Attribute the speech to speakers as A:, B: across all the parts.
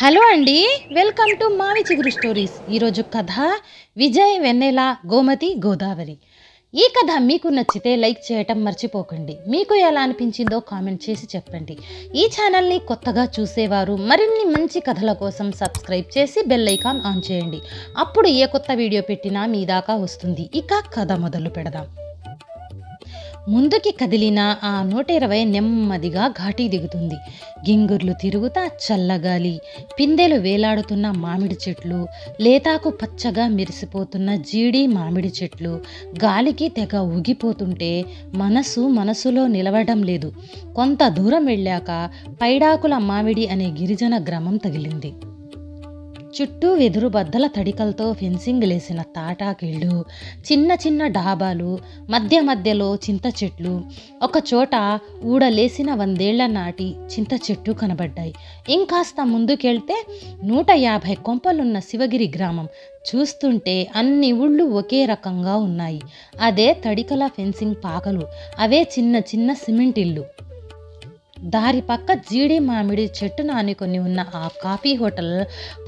A: Hello అండి, welcome to మావి చిగురు స్టోరీస్. ఈరోజు కథ విజయ్ వెన్నెల గోమతి గోదావరి. ఈ కథ మీకు నచ్చితే లైక్ చేయటం మర్చిపోకండి. మీకు ఎలా అనిపించిందో కామెంట్ చేసి చెప్పండి. ఈ ఛానల్ని కొత్తగా చూసేవారు మరిన్ని మంచి కథల కోసం సబ్స్క్రైబ్ చేసి బెల్ ఐకాన్ ఆన్ చేయండి. అప్పుడు ఏ కొత్త వీడియో పెట్టినా మీ దాకా వస్తుంది. ఇక కథ మొదలు పెడదాం. ముందుకి కదిలిన ఆ 120 నెమ్మదిగా ఘాటీ దిగుతుంది. గింగుర్లు తిరుగుతా చల్లగాలి, పిందెలు వేలాడుతున్న మామిడి చెట్లు, లేతాకు పచ్చగా మెరిసిపోతున్న జీడి మామిడి చెట్లు గాలికి తెగ ఊగిపోతుంటే మనసులో నిలవడం లేదు. కొంత దూరం వెళ్ళాక పైడాకుల మామిడి అనే గిరిజన గ్రామం తగిలింది. చుట్టూ వెదురు బద్దల తడికలతో ఫెన్సింగ్ లేసిన తాటాకిళ్ళు, చిన్న చిన్న డాబాలు, మధ్యలో చింత చెట్లు, ఒక చోట ఊడలేసిన 100 ఏళ్ల నాటి చింత చెట్టు కనబడ్డాయి. ఇంకాస్త ముందుకెళ్తే 150 కొంపలున్న శివగిరి గ్రామం. చూస్తుంటే అన్ని ఊళ్ళు ఒకే రకంగా ఉన్నాయి. అదే తడికల ఫెన్సింగ్ పాకలు, అవే చిన్న చిన్న సిమెంట్ ఇళ్ళు. దారి పక్క జీడి మామిడి చెట్టును ఆనుకొని ఉన్న ఆ కాఫీ హోటల్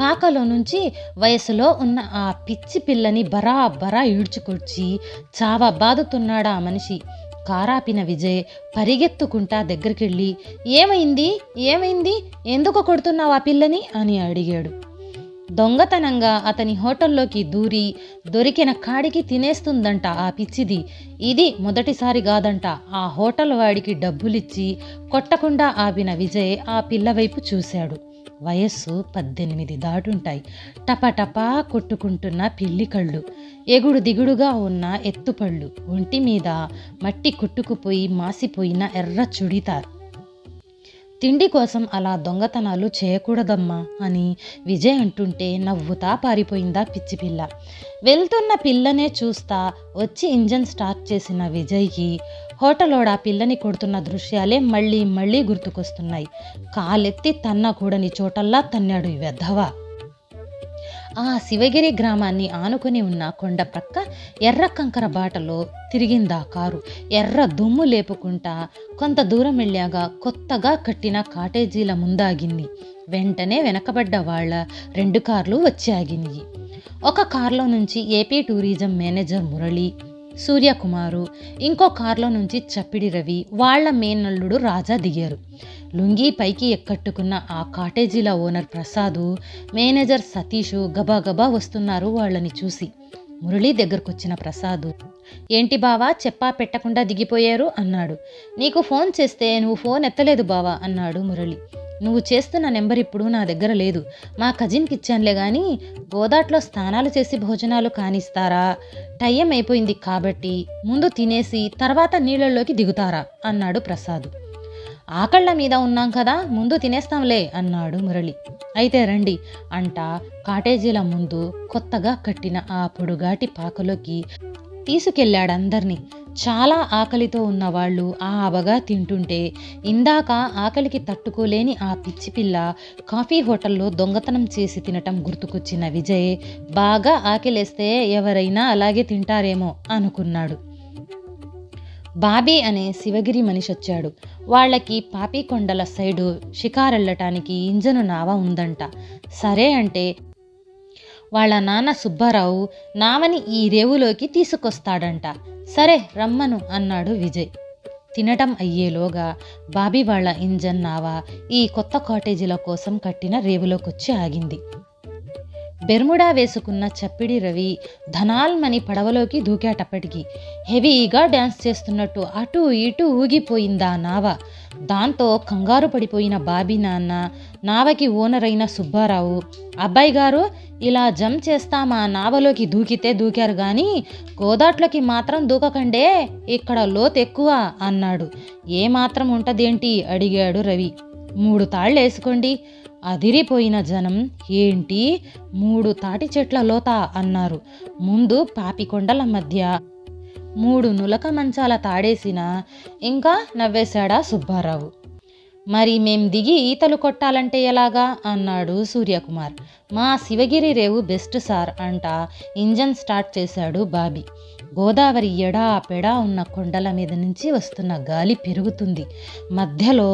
A: పాకలో నుంచి వయసులో ఉన్న ఆ పిచ్చి పిల్లని బరాబరా ఈడ్చుకొచ్చి చావ బాదుతున్నాడా ఆ మనిషి. కారాపిన విజయ్ పరిగెత్తుకుంటా దగ్గరికెళ్ళి ఏమైంది, ఎందుకు కొడుతున్నావు ఆ పిల్లని అని అడిగాడు. దొంగతనంగా అతని హోటల్లోకి దూరి దొరికిన కాడికి తినేస్తుందంట ఆ పిచ్చిది. ఇది మొదటిసారి కాదంట. ఆ హోటల్ వాడికి డబ్బులిచ్చి కొట్టకుండా ఆపిన విజయ్ ఆ పిల్ల వైపు చూశాడు. వయస్సు 18 దాటుంటాయి. టపటపా కొట్టుకుంటున్న పిల్లి కళ్ళు, ఎగుడు దిగుడుగా ఉన్న ఎత్తుపళ్ళు, ఒంటి మీద మట్టి కుట్టుకుపోయి మాసిపోయిన ఎర్ర చుడితార్. తిండి కోసం అలా దొంగతనాలు చేయకూడదమ్మా అని విజయ్ అంటుంటే నవ్వుతా పారిపోయిందా పిచ్చి పిల్ల. వెళ్తున్న పిల్లనే చూస్తా వచ్చి ఇంజన్ స్టార్ట్ చేసిన విజయ్కి హోటలోడా పిల్లని కొడుతున్న దృశ్యాలే మళ్ళీ గుర్తుకొస్తున్నాయి. కాలెత్తి తన్నకూడని చోటల్లా తన్నాడు ఈ వెధవ. ఆ శివగిరి గ్రామాన్ని ఆనుకుని ఉన్న కొండ ప్రక్క ఎర్ర కంకర బాటలో తిరిగిందా కారు. ఎర్ర దుమ్ము లేపుకుంటా కొంత దూరం వెళ్ళాక కొత్తగా కట్టిన కాటేజీల ముందాగింది. వెంటనే వెనకబడ్డ వాళ్ళ 2 కార్లు వచ్చి ఆగినాయి. ఒక కారులో నుంచి ఏపీ టూరిజం మేనేజర్ మురళి, సూర్యకుమారు, ఇంకో కారులో నుంచి చప్పిడి రవి, వాళ్ల మేనల్లుడు రాజా దిగారు. లుంగీ పైకి ఎక్కట్టుకున్న ఆ కాటేజీల ఓనర్ ప్రసాదు, మేనేజర్ సతీషు గబాగబా వస్తున్నారు వాళ్ళని చూసి. మురళి దగ్గరకొచ్చిన ప్రసాదు, ఏంటి బావా చెప్పా పెట్టకుండా దిగిపోయారు అన్నాడు. నీకు ఫోన్ చేస్తే నువ్వు ఫోన్ ఎత్తలేదు బావా అన్నాడు మురళి. నువ్వు చేస్తున్న నెంబర్ ఇప్పుడు నా దగ్గర లేదు. మా కజిన్కి ఇచ్చానులే గాని గోదాట్లో స్నానాలు చేసి భోజనాలు కానిస్తారా? టైం అయిపోయింది కాబట్టి ముందు తినేసి తర్వాత నీళ్ళల్లోకి దిగుతారా అన్నాడు ప్రసాద్. ఆకళ్ళ మీద ఉన్నాం కదా, ముందు తినేస్తాంలే అన్నాడు మురళి. అయితే రండి అంటా కాటేజీల ముందు కొత్తగా కట్టిన ఆ పొడుగాటి పాకలోకి తీసుకెళ్లాడందర్నీ. చాలా ఆకలితో ఉన్నవాళ్ళు ఆబగా తింటుంటే ఇందాక ఆకలికి తట్టుకోలేని ఆ పిచ్చి పిల్ల కాఫీ హోటల్లో దొంగతనం చేసి తినటం గుర్తుకొచ్చిన విజయ్ బాగా ఆకలేస్తే ఎవరైనా అలాగే తింటారేమో అనుకున్నాడు. బాబీ అనే శివగిరి మనిషి వచ్చాడు. వాళ్ళకి పాపికొండల సైడు షికారెళ్ళటానికి ఇంజను నావ ఉందంట. సరే అంటే వాళ్ళ నాన్న సుబ్బారావు నావని ఈ రేవులోకి తీసుకొస్తాడంట. సరే రమ్మను అన్నాడు విజయ్. తినటం అయ్యేలోగా బాబీ వాళ్ళ ఇంజన్ నావ ఈ కొత్త కాటేజీల కోసం కట్టిన రేవులోకొచ్చి ఆగింది. బెర్ముడా వేసుకున్న చప్పిడి రవి ధనాల్మని పడవలోకి దూకేటప్పటికి హెవీగా డ్యాన్స్ చేస్తున్నట్టు అటూ ఇటూ ఊగిపోయిందా నావ. దాంతో కంగారు పడిపోయిన బాబీ నాన్న, నావకి ఓనర్ అయిన సుబ్బారావు, అబ్బాయి గారు ఇలా జంప్ చేస్తా మా నావలోకి దూకితే దూకారు గాని గోదాట్లోకి మాత్రం దూకకండే, ఇక్కడ లోతు ఎక్కువ అన్నాడు. ఏమాత్రం ఉంటదేంటి అడిగాడు రవి. 3 తాళ్ళు వేసుకోండి. అదిరిపోయిన జనం, ఏంటి 3 తాటి చెట్ల లోత అన్నారు. ముందు పాపికొండల మధ్య 3 నులక మంచాల తాడేసినా ఇంకా నవ్వేశాడా సుబ్బారావు. మరి మేం దిగి ఈతలు కొట్టాలంటే ఎలాగా అన్నాడు సూర్యకుమార్. మా శివగిరి రేవు బెస్ట్ సార్ అంటా ఇంజన్ స్టార్ట్ చేశాడు బాబీ. గోదావరి ఎడా పెడా ఉన్న కొండల మీద నుంచి వస్తున్న గాలి పెరుగుతుంది. మధ్యలో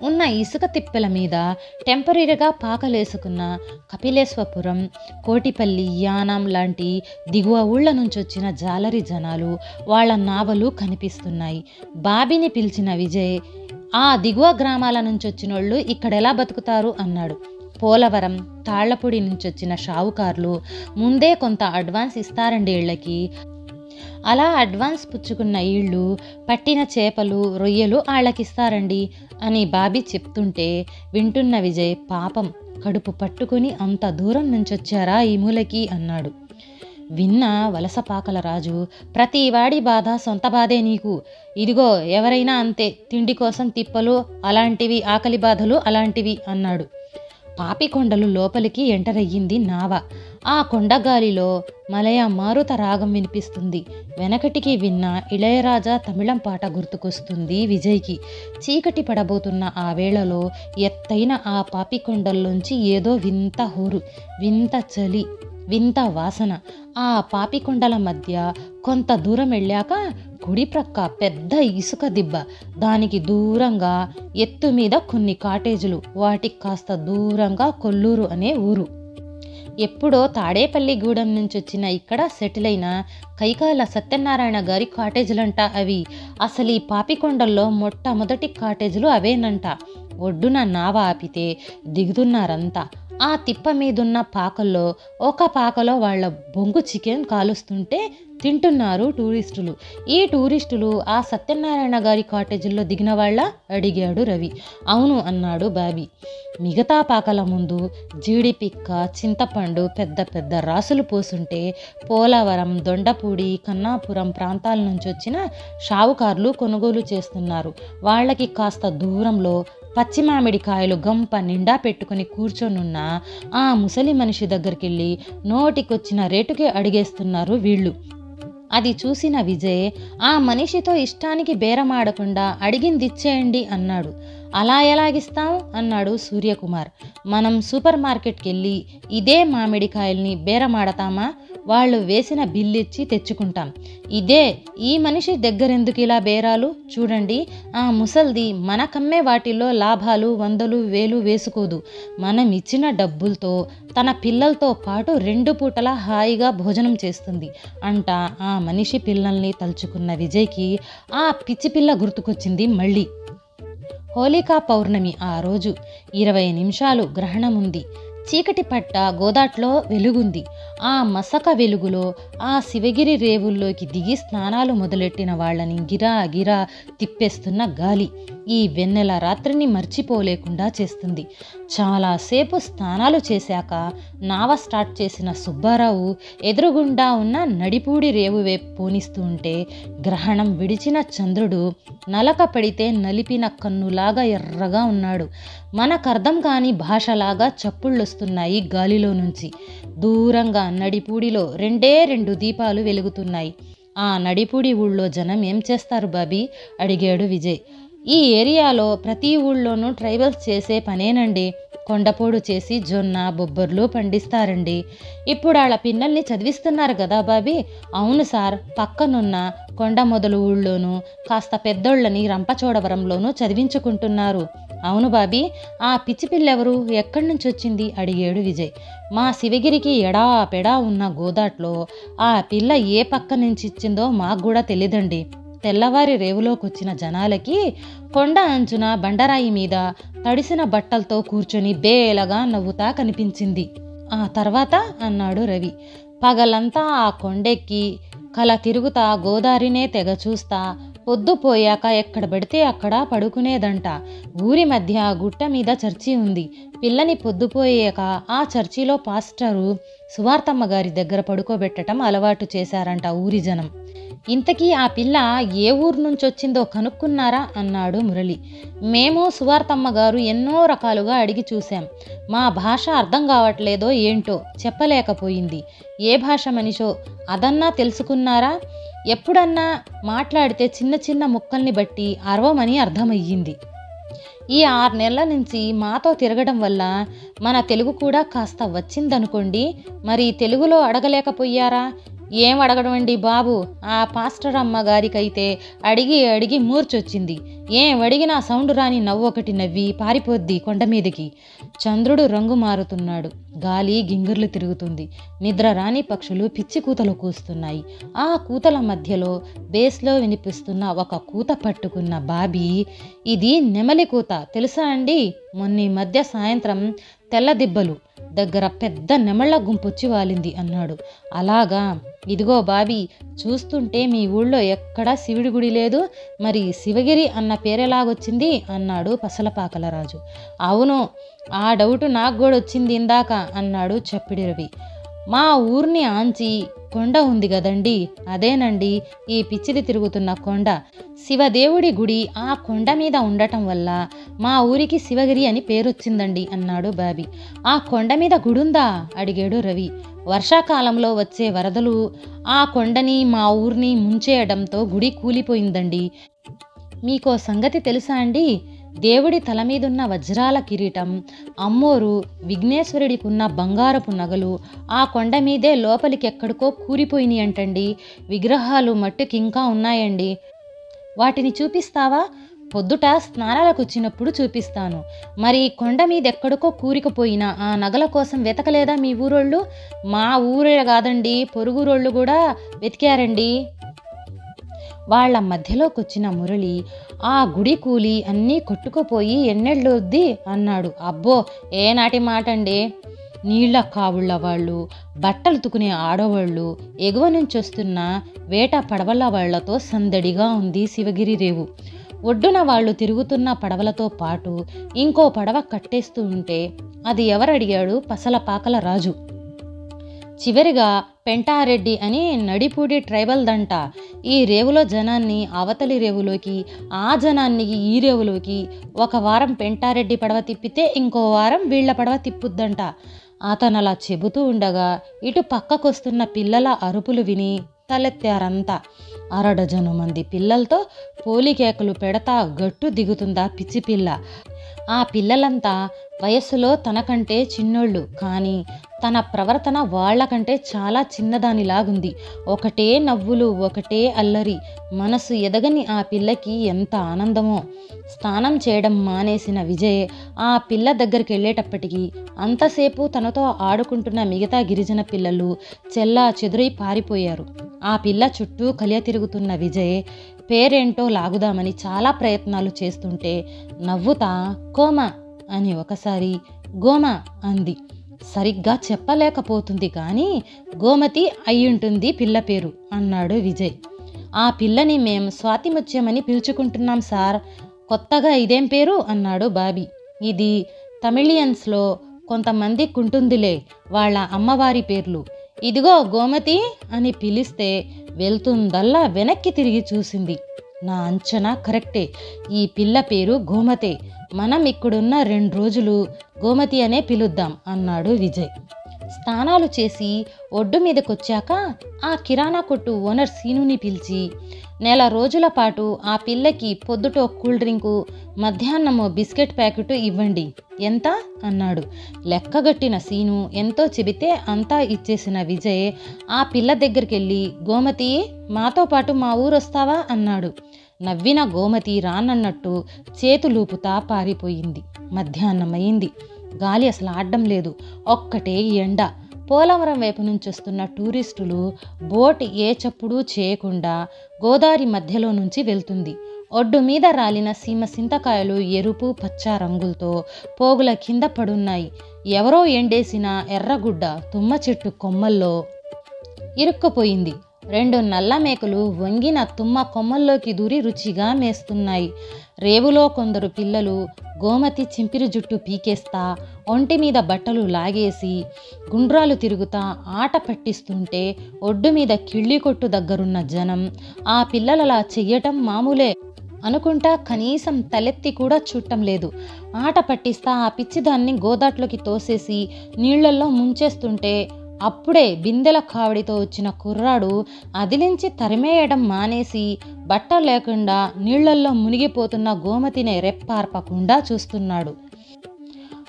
A: ఉన్న ఇసుక తిప్పెల మీద టెంపరీగా పాకలేసుకున్న కపిలేశ్వపురం, కోటిపల్లి, యానాం లాంటి దిగువ ఊళ్ళ నుంచి వచ్చిన జాలరి జనాలు, వాళ్ళ నావలు కనిపిస్తున్నాయి. బాబీని పిలిచిన విజయ్, ఆ దిగువ గ్రామాల నుంచి వచ్చినోళ్ళు ఇక్కడెలా బతుకుతారు అన్నాడు. పోలవరం, తాళ్లపూడి నుంచి వచ్చిన షావుకార్లు ముందే కొంత అడ్వాన్స్ ఇస్తారండి ఇళ్ళకి. అలా అడ్వాన్స్ పుచ్చుకున్న ఇళ్ళు పట్టిన చేపలు, రొయ్యలు వాళ్ళకిస్తారండి అని బాబీ చెప్తుంటే వింటున్న విజయ్, పాపం కడుపు పట్టుకుని అంత దూరం నుంచొచ్చారా ఈ మూలకి అన్నాడు. విన్న వలసపాకల రాజు, ప్రతి వాడి బాధ సొంత బాధే నీకు. ఇదిగో ఎవరైనా అంతే, తిండి కోసం తిప్పలు అలాంటివి, ఆకలి బాధలు అలాంటివి అన్నాడు. పాపికొండలు లోపలికి ఎంటరయ్యింది నావ. ఆ కొండగాలిలో మలయ మారుత రాగం వినిపిస్తుంది. వెనకటికి విన్న ఇళయరాజా తమిళం పాట గుర్తుకొస్తుంది విజయ్కి. చీకటి పడబోతున్న ఆ వేళలో ఎత్తైన ఆ పాపికొండల్లోంచి ఏదో వింత హోరు, వింత చలి, వింత వాసన. ఆ పాపికొండల మధ్య కొంత దూరం వెళ్ళాక కుడి ప్రక్క పెద్ద ఇసుక దిబ్బ, దానికి దూరంగా ఎత్తు మీద కొన్ని కాటేజీలు, వాటికి కాస్త దూరంగా కొల్లూరు అనే ఊరు. ఎప్పుడో తాడేపల్లిగూడెం నుంచి వచ్చిన ఇక్కడ సెటిల్ అయిన కైకాల సత్యనారాయణ గారి కాటేజీలంట అవి. అసలు ఈ పాపికొండల్లో మొట్టమొదటి కాటేజీలు అవేనంట. ఒడ్డున నావ ఆపితే దిగుతున్నారంతా. ఆ తిప్ప మీదున్న పాకల్లో ఒక పాకలో వాళ్ళ బొంగు చికెన్ కాలుస్తుంటే తింటున్నారు టూరిస్టులు. ఈ టూరిస్టులు ఆ సత్యనారాయణ గారి కాటేజీల్లో దిగిన వాళ్ళ అడిగాడు రవి. అవును అన్నాడు బాబీ. మిగతా పాకల ముందు జీడిపిక్క, చింతపండు పెద్ద పెద్ద రాసులు పోసుంటే పోలవరం, దొండపూడి, కన్నాపురం ప్రాంతాల నుంచి వచ్చిన షావుకార్లు కొనుగోలు చేస్తున్నారు. వాళ్ళకి కాస్త దూరంలో పచ్చి మామిడికాయలు గంప నిండా పెట్టుకుని కూర్చొనున్న ఆ ముసలి మనిషి దగ్గరికి నోటికొచ్చిన రేటుకే అడిగేస్తున్నారు వీళ్ళు. అది చూసిన విజయ్, ఆ మనిషితో ఇష్టానికి బేరమాడకుండా అడిగిందిచ్చేయండి అన్నాడు. అలా ఎలాగిస్తాం అన్నాడు సూర్యకుమార్. మనం సూపర్ మార్కెట్కి వెళ్ళి ఇదే మామిడికాయల్ని బేరమాడతామా? వాళ్ళు వేసిన బిల్లిచ్చి తెచ్చుకుంటాం. ఇదే ఈ మనిషి దగ్గరెందుకు ఇలా బేరాలు? చూడండి, ఆ ముసల్ది మనకమ్మే వాటిల్లో లాభాలు 100, 1000 వేసుకోదు. మనం ఇచ్చిన డబ్బులతో తన పిల్లలతో పాటు 2 పూటలా హాయిగా భోజనం చేస్తుంది అంట. ఆ మనిషి పిల్లల్ని తలుచుకున్న విజయ్కి ఆ పిచ్చి పిల్ల గుర్తుకొచ్చింది మళ్ళీ. హోళికా పౌర్ణమి ఆ రోజు. 20 నిమిషాలు గ్రహణముంది. చీకటి పట్ట గోదాట్లో వెలుగుంది. ఆ మసక వెలుగులో ఆ శివగిరి రేవుల్లోకి దిగి స్నానాలు మొదలెట్టిన వాళ్ళని గిరా గిరా తిప్పేస్తున్న గాలి ఈ వెన్నెల రాత్రిని మర్చిపోలేకుండా చేస్తుంది. చాలాసేపు స్నానాలు చేశాక నావ స్టార్ట్ చేసిన సుబ్బారావు ఎదురుగుండా ఉన్న నడిపూడి రేవు వైపు పోనిస్తూ ఉంటే గ్రహణం విడిచిన చంద్రుడు నలక పడితే నలిపిన కన్నులాగా ఎర్రగా ఉన్నాడు. మనకర్థం కాని భాషలాగా చప్పుళ్ళొస్తున్నాయి గాలిలో నుంచి. దూరంగా నడిపూడిలో 2 దీపాలు వెలుగుతున్నాయి. ఆ నడిపూడి ఊళ్ళో జనం ఏం చేస్తారు బాబీ అడిగాడు విజయ్. ఈ ఏరియాలో ప్రతి ఊళ్ళోనూ ట్రైబల్స్ చేసే పనేనండి. కొండపోడు చేసి జొన్న, బొబ్బర్లు పండిస్తారండి. ఇప్పుడు వాళ్ళ పిల్లల్ని చదివిస్తున్నారు కదా బాబీ? అవును సార్, పక్కనున్న కొండ మొదలు ఊళ్ళోనూ కాస్త పెద్దోళ్ళని రంపచోడవరంలోనూ చదివించుకుంటున్నారు. అవును బాబీ, ఆ పిచ్చి పిల్లెవరు, ఎక్కడి నుంచి వచ్చింది అడిగాడు విజయ్. మా శివగిరికి ఎడా పెడా ఉన్న గోదాట్లో ఆ పిల్ల ఏ పక్క నుంచి ఇచ్చిందో మాకు కూడా తెలీదండి. తెల్లవారి రేవులోకొచ్చిన జనాలకి కొండ అంచున బండరాయి మీద తడిసిన బట్టలతో కూర్చొని బేలగా నవ్వుతా కనిపించింది. ఆ తర్వాత అన్నాడు రవి. పగలంతా ఆ కొండెక్కి కల తిరుగుతా గోదారినే తెగ చూస్తా పొద్దుపోయాక ఎక్కడ పడితే అక్కడ పడుకునేదంట. ఊరి మధ్య గుట్ట మీద చర్చి ఉంది. పిల్లని పొద్దుపోయాక ఆ చర్చిలో పాస్టరు సువార్తమ్మ గారి దగ్గర పడుకోబెట్టడం అలవాటు చేశారంట ఊరి జనం. ఇంతకీ ఆ పిల్ల ఏ ఊరు నుంచి వచ్చిందో కనుక్కున్నారా అన్నాడు మురళి. మేము సువార్తమ్మ గారు ఎన్నో రకాలుగా అడిగి చూశాం. మా భాష అర్థం కావట్లేదో ఏంటో చెప్పలేకపోయింది. ఏ భాష మనిషో అదన్నా తెలుసుకున్నారా? ఎప్పుడన్నా మాట్లాడితే చిన్న చిన్న ముక్కల్ని బట్టి అరవమని అర్థమయ్యింది. ఈ 6 నెలల నుంచి మాతో తిరగడం వల్ల మన తెలుగు కూడా కాస్త వచ్చిందనుకోండి. మరి తెలుగులో అడగలేకపోయారా? ఏం అడగడం అండి బాబు, ఆ పాస్టర్ అమ్మ గారికైతే అడిగి అడిగి మూర్చొచ్చింది. ఏం అడిగినా సౌండ్ రాని నవ్వు ఒకటి నవ్వి పారిపోద్ది కొండ మీదకి. చంద్రుడు రంగు మారుతున్నాడు. గాలి గింగిర్లు తిరుగుతుంది. నిద్ర రాని పక్షులు పిచ్చి కూతలు కూస్తున్నాయి. ఆ కూతల మధ్యలో బేస్లో వినిపిస్తున్న ఒక కూత పట్టుకున్న బాబీ, ఇది నెమలి కూత తెలుసా అండి? మొన్న మధ్య సాయంత్రం తెల్లదిబ్బలు దగ్గర పెద్ద నెమళ్ల గుంపొచ్చి వాలింది అన్నాడు. అలాగా, ఇదిగో బాబీ, చూస్తుంటే మీ ఊళ్ళో ఎక్కడా శివుడి గుడి లేదు, మరి శివగిరి అన్న పేరెలాగొచ్చింది అన్నాడు పసలపాకల రాజు. అవును, ఆ డౌటు నాకు కూడా వచ్చింది ఇందాక అన్నాడు చప్పిడి రవి. మా ఊరిని ఆంచి కొండ ఉంది కదండి, అదేనండి ఈ పిచ్చిది తిరుగుతున్న కొండ. శివదేవుడి గుడి ఆ కొండ మీద ఉండటం వల్ల మా ఊరికి శివగిరి అని పేరొచ్చిందండి అన్నాడు బాబీ. ఆ కొండ మీద గుడుందా అడిగాడు రవి. వర్షాకాలంలో వచ్చే వరదలు ఆ కొండని మా ఊరిని ముంచేయడంతో గుడి కూలిపోయిందండి. మీకో సంగతి తెలుసా అండి? దేవుడి తల మీదున్న వజ్రాల కిరీటం, అమ్మోరు విఘ్నేశ్వరుడికున్న బంగారపు నగలు ఆ కొండ మీదే లోపలికెక్కడికో కూరిపోయినాయి అంటండి. విగ్రహాలు మట్టుకింకా ఉన్నాయండి. వాటిని చూపిస్తావా? పొద్దుట స్నానాలకు వచ్చినప్పుడు చూపిస్తాను. మరి కొండ మీద ఎక్కడికో కూరికపోయినా ఆ నగల కోసం వెతకలేదా మీ ఊరోళ్ళు? మా ఊరే కాదండి, పొరుగురోళ్ళు కూడా వెతికారండి. వాళ్ల మధ్యలోకొచ్చిన మురళి, ఆ గుడి కూలి అన్నీ కొట్టుకుపోయి ఎన్నెళ్ళొద్ది అన్నాడు. అబ్బో, ఏనాటి మాట అండి. నీళ్ల కావుళ్ళ వాళ్ళు, బట్టలు తుకునే ఆడవాళ్ళు, ఎగువ నుంచి వస్తున్న వేట పడవల వాళ్లతో సందడిగా ఉంది శివగిరి రేవు. ఒడ్డున వాళ్ళు తిరుగుతున్న పడవలతో పాటు ఇంకో పడవ కట్టేస్తూ ఉంటే అది ఎవరడిగాడు పసలపాకల రాజు. చివరిగా పెంటారెడ్డి అని నడిపూడి ట్రైబల్ దంట. ఈ రేవులో జనాన్ని అవతలి రేవులోకి, ఆ జనాన్ని ఈ రేవులోకి ఒక వారం పెంటారెడ్డి పడవ తిప్పితే ఇంకో వారం వీళ్ల పడవ తిప్పుద్దంట. అతనలా చెబుతూ ఉండగా ఇటు పక్కకొస్తున్న పిల్లల అరుపులు విని తలెత్తారంతా. 1/2 డజను మంది పిల్లలతో పోలికేకలు పెడతా గట్టు దిగుతుందా పిచ్చి పిల్ల. ఆ పిల్లలంతా వయస్సులో తనకంటే చిన్నోళ్ళు, కానీ తన ప్రవర్తన వాళ్లకంటే చాలా చిన్నదానిలాగుంది. ఒకటే నవ్వులు, ఒకటే అల్లరి. మనసు ఎదగని ఆ పిల్లకి ఎంత ఆనందమో. స్నానం చేయడం మానేసిన విజయ్ ఆ పిల్ల దగ్గరికి వెళ్ళేటప్పటికీ అంతసేపు తనతో ఆడుకుంటున్న మిగతా గిరిజన పిల్లలు చెల్లా చెదురై పారిపోయారు. ఆ పిల్ల చుట్టూ కలియ తిరుగుతున్న విజయ్ పేరేంటో లాగుదామని చాలా ప్రయత్నాలు చేస్తుంటే నవ్వుతా కోమ అని ఒకసారి గోమ అంది. సరిగ్గా చెప్పలేకపోతుంది కానీ గోమతి అయ్యుంటుంది పిల్ల పేరు అన్నాడు విజయ్. ఆ పిల్లని మేం స్వాతిముత్యమని పిలుచుకుంటున్నాం సార్. కొత్తగా ఇదేం పేరు అన్నాడు బాబీ. ఇది తమిళియన్స్లో కొంతమందికి ఉంటుందిలే వాళ్ళ అమ్మవారి పేర్లు. ఇదిగో గోమతి అని పిలిస్తే వెళ్తుందల్లా వెనక్కి తిరిగి చూసింది. నా అంచనా కరెక్టే, ఈ పిల్ల పేరు గోమతే. మనం ఇక్కడున్న 2 రోజులు గోమతి అనే పిలుద్దాం అన్నాడు విజయ్. స్నానాలు చేసి ఒడ్డు మీదకొచ్చాక ఆ కిరాణా కొట్టు ఓనర్ సీనుని పిలిచి 1 రోజుల పాటు ఆ పిల్లకి పొద్దుటో కూల్ డ్రింకు, మధ్యాహ్నమో బిస్కెట్ ప్యాకెట్ ఇవ్వండి. ఎంత అన్నాడు. లెక్కగట్టిన సీను ఎంతో చెబితే అంతా ఇచ్చేసిన విజయ్ ఆ పిల్ల దగ్గరికెళ్ళి గోమతి, మాతో పాటు మా ఊరొస్తావా అన్నాడు. నవ్విన గోమతి రానన్నట్టు చేతులూపుతా పారిపోయింది. మధ్యాహ్నమైంది. గాలి అసలు ఆడడం లేదు. ఒక్కటే ఎండ. పోలవరం వైపు నుంచి వస్తున్న టూరిస్టులు బోట్ ఏ చప్పుడు చేయకుండా గోదావరి మధ్యలో నుంచి వెళ్తుంది. ఒడ్డు మీద రాలిన సీమ సింతకాయలు ఎరుపు పచ్చ రంగులతో పోగుల కింద పడున్నాయి. ఎవరో ఎండేసిన ఎర్రగుడ్డ తుమ్మ చెట్టు కొమ్మల్లో ఇరుక్కుపోయింది. 2 నల్ల మేకలు వంగిన తుమ్మ కొమ్మల్లోకి దూరి రుచిగా మేస్తున్నాయి. రేవులో కొందరు పిల్లలు గోమతి చింపిరి జుట్టు పీకేస్తా, ఒంటి మీద బట్టలు లాగేసి గుండ్రాలు తిరుగుతా ఆట పట్టిస్తుంటే ఒడ్డు మీద కిళ్ళి కొట్టు దగ్గరున్న జనం ఆ పిల్లలలా చెయ్యటం మామూలే అనుకుంటా కనీసం తలెత్తి కూడా చూడటం లేదు. ఆట పట్టిస్తా ఆ పిచ్చిదాన్ని గోదాట్లోకి తోసేసి నీళ్లల్లో ముంచేస్తుంటే అప్పుడే బిందెల కావడితో వచ్చిన కుర్రాడు అదిలించి తరిమేయడం మానేసి బట్ట లేకుండా నీళ్లల్లో మునిగిపోతున్న గోమతిని రెప్పార్పకుండా చూస్తున్నాడు.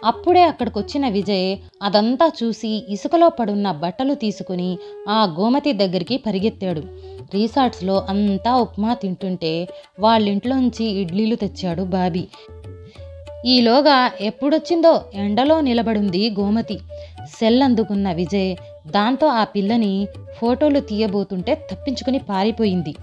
A: అప్పుడే అక్కడికొచ్చిన విజయ్ అదంతా చూసి ఇసుకలో పడున్న బట్టలు తీసుకుని ఆ గోమతి దగ్గరికి పరిగెత్తాడు. రిసార్ట్స్లో అంతా ఉప్మా తింటుంటే వాళ్ళింట్లోంచి ఇడ్లీలు తెచ్చాడు బాబీ. ఈలోగా ఎప్పుడొచ్చిందో ఎండలో నిలబడింది గోమతి. సెల్ అందుకున్న విజయ్ దాంతో ఆ పిల్లని ఫోటోలు తీయబోతుంటే తప్పించుకుని పారిపోయింది.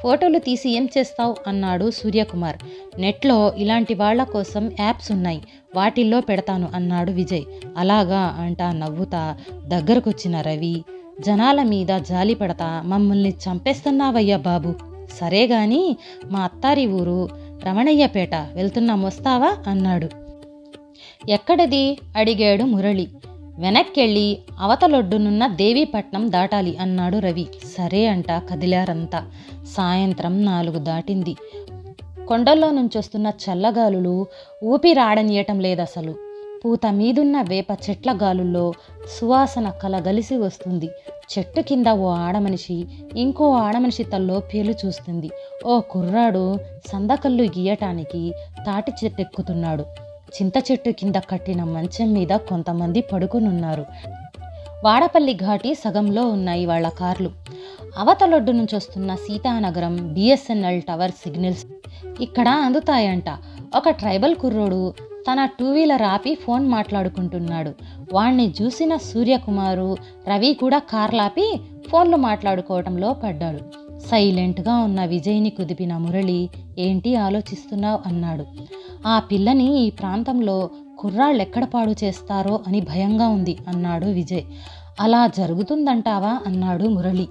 A: ఫోటోలు తీసి ఏం చేస్తావు అన్నాడు సూర్యకుమార్. నెట్లో ఇలాంటి వాళ్ల కోసం యాప్స్ ఉన్నాయి, వాటిల్లో పెడతాను అన్నాడు విజయ్. అలాగా అంటా నవ్వుతా దగ్గరకొచ్చిన రవి జనాల మీద జాలి పడతా, మమ్మల్ని చంపేస్తున్నావయ్యా బాబు. సరే గాని మా అత్తారి ఊరు రమణయ్యపేట, వెళ్తున్నాం వస్తావా అన్నాడు. ఎక్కడది అడిగాడు మురళి. వెనక్కెళ్ళి అవతలొడ్డునున్న దేవీపట్నం దాటాలి అన్నాడు రవి. సరే అంట కదిలారంతా. సాయంత్రం 4 దాటింది. కొండల్లో నుంచొస్తున్న చల్లగాలులు ఊపిరాడనీయటం లేదసలు. పూత మీదున్న వేప చెట్ల గాలుల్లో సువాసన కలగలిసి వస్తుంది. చెట్టు కింద ఓ ఆడమనిషి ఇంకో ఆడమనిషి తల్లో పేలు చూస్తుంది. ఓ కుర్రాడు సందకల్లు గీయటానికి తాటి చెట్టెక్కుతున్నాడు. చింత చెట్టు కింద కట్టిన మంచం మీద కొంతమంది పడుకునున్నారు. వాడపల్లి ఘాటి సగంలో ఉన్నాయి వాళ్ళ కార్లు. అవతలొడ్డు నుంచి వస్తున్న సీతానగరం బిఎస్ఎన్ఎల్ టవర్ సిగ్నల్స్ ఇక్కడ అందుతాయంట. ఒక ట్రైబల్ కుర్రోడు తన 2 వీలర్ ఆపి ఫోన్ మాట్లాడుకుంటున్నాడు. వాణ్ణి చూసిన సూర్యకుమారు రవి కూడా కార్లాపి ఫోన్లు మాట్లాడుకోవటంలో పడ్డాడు. సైలెంట్గా ఉన్న విజయ్ని కుదిపిన మురళి, ఏంటి ఆలోచిస్తున్నావు అన్నాడు. ఆ పిల్లని ఈ ప్రాంతంలో కుర్రాళ్ళెక్కడ పాడు చేస్తారో అని భయంగా ఉంది అన్నాడు విజయ్. అలా జరుగుతుందంటావా అన్నాడు మురళి.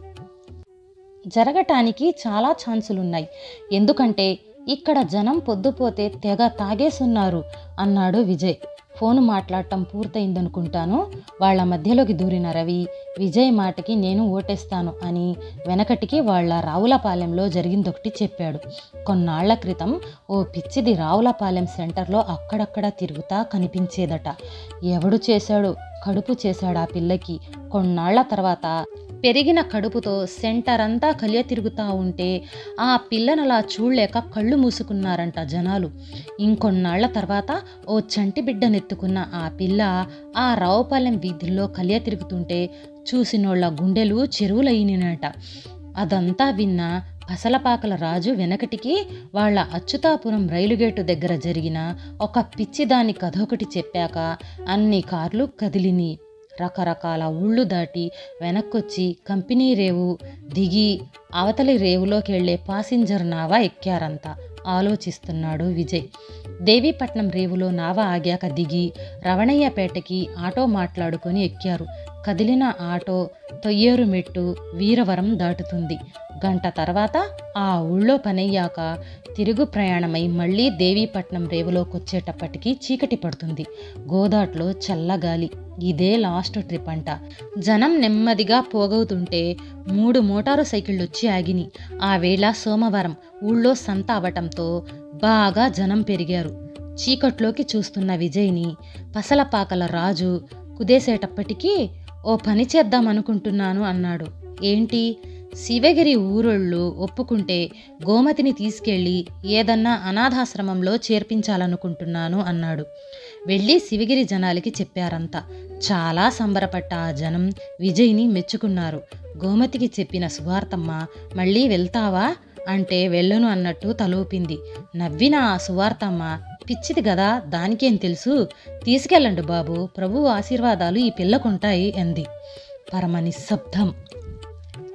A: జరగటానికి చాలా ఛాన్సులున్నాయి, ఎందుకంటే ఇక్కడ జనం పొద్దుపోతే తెగ తాగేసున్నారు అన్నాడు విజయ్. ఫోను మాట్లాడటం పూర్తయిందనుకుంటాను. వాళ్ల మధ్యలోకి దూరిన రవి విజయ్ మాటకి నేను ఓటేస్తాను అని వెనకటికి వాళ్ల రావులపాలెంలో జరిగిందొకటి చెప్పాడు. కొన్నాళ్ల క్రితం ఓ పిచ్చిది రావులపాలెం సెంటర్లో అక్కడక్కడ తిరుగుతా కనిపించేదట. ఎవడు చేశాడు? కడుపు చేశాడు ఆ పిల్లకి. కొన్నాళ్ల తర్వాత పెరిగిన కడుపుతో సెంటర్ అంతా కలియ తిరుగుతూ ఉంటే ఆ పిల్లనలా చూడలేక కళ్ళు మూసుకున్నారంట జనాలు. ఇంకొన్నాళ్ల తర్వాత ఓ చంటి బిడ్డనెత్తుకున్న ఆ పిల్ల ఆ రావుపాలెం వీధుల్లో కలియ తిరుగుతుంటే చూసినోళ్ల గుండెలు చెరువులయ్యినట. అదంతా విన్న పసలపాకల రాజు వెనకటికి వాళ్ల అచ్యుతాపురం రైలుగేటు దగ్గర జరిగిన ఒక పిచ్చిదాని కథొకటి చెప్పాక అన్ని కార్లు కదిలిని. రకరకాల ఊళ్ళు దాటి వెనక్కొచ్చి కంపెనీ రేవు దిగి అవతలి రేవులోకి వెళ్లే పాసింజర్ నావా ఎక్కారంతా. ఆలోచిస్తున్నాడు విజయ్. దేవీపట్నం రేవులో నావ ఆగాక దిగి రవణయ్యపేటకి ఆటో మాట్లాడుకొని ఎక్కారు. కదిలిన ఆటో తొయ్యేరు మెట్టు వీరవరం దాటుతుంది. గంట తర్వాత ఆ ఊళ్ళో పనయ్యాక తిరుగు ప్రయాణమై మళ్ళీ దేవీపట్నం రేవులోకొచ్చేటప్పటికి చీకటి పడుతుంది. గోదాట్లో చల్లగాలి. ఇదే లాస్ట్ ట్రిప్ అంట. జనం నెమ్మదిగా పోగవుతుంటే 3 మోటారు సైకిళ్ళొచ్చి ఆగిని. ఆ వేళ సోమవారం ఊళ్ళో సంత అవటంతో బాగా జనం పెరిగారు. చీకట్లోకి చూస్తున్న విజయ్ని పసలపాకల రాజు కుదేసేటప్పటికీ ఓ పని చేద్దామనుకుంటున్నాను అన్నాడు. ఏంటి? శివగిరి ఊరోళ్ళు ఒప్పుకుంటే గోమతిని తీసుకెళ్ళి ఏదన్నా అనాథాశ్రమంలో చేర్పించాలనుకుంటున్నాను అన్నాడు. వెళ్ళి శివగిరి జనాలకి చెప్పారంతా. చాలా సంబరపడ్డ ఆ జనం విజయ్ని మెచ్చుకున్నారు. గోమతికి చెప్పిన సువార్తమ్మ మళ్ళీ వెళ్తావా అంటే వెళ్ళను అన్నట్టు తలూపింది. నవ్విన ఆ సువార్తమ్మ, పిచ్చిది కదా, దానికేం తెలుసు, తీసుకెళ్ళండి బాబు, ప్రభువు ఆశీర్వాదాలు ఈ పిల్లకుంటాయి అంది. పరమ నిశ్శబ్దం.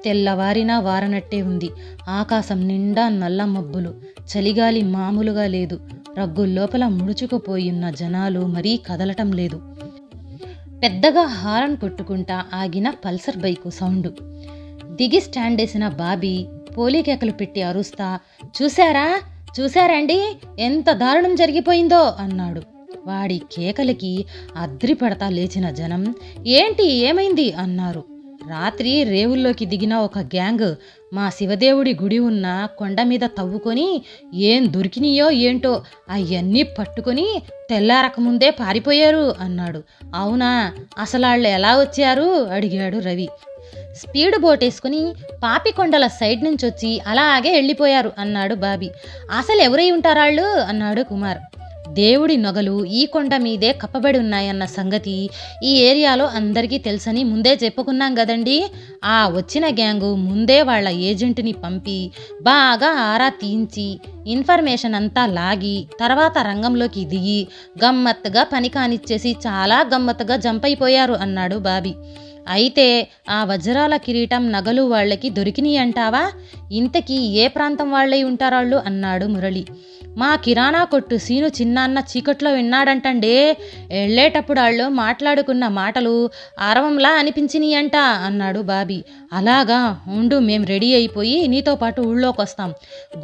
A: తెల్లవారినా వారనట్టే ఉంది. ఆకాశం నిండా నల్ల మబ్బులు. చలిగాలి మామూలుగా లేదు. రగ్గుల్లోపల ముడుచుకుపోయిన జనాలు మరీ కదలటం లేదు. పెద్దగా హారన్ కొట్టుకుంటా ఆగిన పల్సర్ బైకు సౌండు. దిగి స్టాండేసిన బాబీ పోలీకేకలు పెట్టి అరుస్తా, చూశారండి ఎంత దారుణం జరిగిపోయిందో అన్నాడు. వాడి కేకలకి అద్రిపడతా లేచిన జనం ఏంటి ఏమైంది అన్నారు. రాత్రి రేవుల్లోకి దిగిన ఒక గ్యాంగ్ మా శివదేవుడి గుడి ఉన్న కొండ మీద తవ్వుకొని ఏం దొరికినాయో ఏంటో అవన్నీ పట్టుకొని తెల్లారకముందే పారిపోయారు అన్నాడు. అవునా, అసలాళ్ళు ఎలా వచ్చారు అడిగాడు రవి. స్పీడ్ బోట్ వేసుకుని పాపికొండల సైడ్ నుంచి వచ్చి అలాగే వెళ్ళిపోయారు అన్నాడు బాబీ. అసలు ఎవరై ఉంటారాళ్ళు అన్నాడు కుమార్. దేవుడి నగలు ఈ కొండ మీదే కప్పబడి ఉన్నాయన్న సంగతి ఈ ఏరియాలో అందరికీ తెలుసని ముందే చెప్పుకున్నాం కదండి. ఆ వచ్చిన గ్యాంగు ముందే వాళ్ళ ఏజెంట్ని పంపి బాగా ఆరా తీయించి ఇన్ఫర్మేషన్ అంతా లాగి తర్వాత రంగంలోకి దిగి గమ్మత్తుగా పని కానిచ్చేసి చాలా గమ్మత్తుగా జంప్ అయిపోయారు అన్నాడు బాబీ. అయితే ఆ వజ్రాల కిరీటం నగలు వాళ్ళకి దొరికినాయి అంటావా? ఇంతకీ ఏ ప్రాంతం వాళ్ళై ఉంటారాళ్ళు అన్నాడు మురళి. మా కిరాణా కొట్టు సీను చిన్నాన్న చీకట్లో విన్నాడంటండే. వెళ్ళేటప్పుడు వాళ్ళు మాట్లాడుకున్న మాటలు ఆరవంలా అనిపించినాయి అంట అన్నాడు బాబీ. అలాగా, ఉండు, మేం రెడీ అయిపోయి నీతో పాటు ఊళ్ళోకి వస్తాం.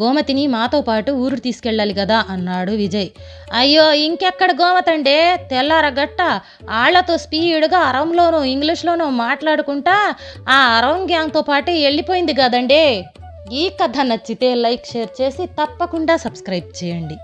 A: గోమతిని మాతో పాటు ఊరు తీసుకెళ్ళాలి కదా అన్నాడు విజయ్. అయ్యో, ఇంకెక్కడ గోమతండే, తెల్లారగట్ట ఆళ్లతో స్పీడ్గా అరవంలోనూ ఇంగ్లీష్లోనూ మాట్లాడుకుంటా ఆ అరవం గ్యాంగ్తో పాటు వెళ్ళిపోయింది కదండే. ఈ కథ నచ్చితే లైక్, షేర్ చేసి తప్పకుండా సబ్స్క్రైబ్ చేయండి.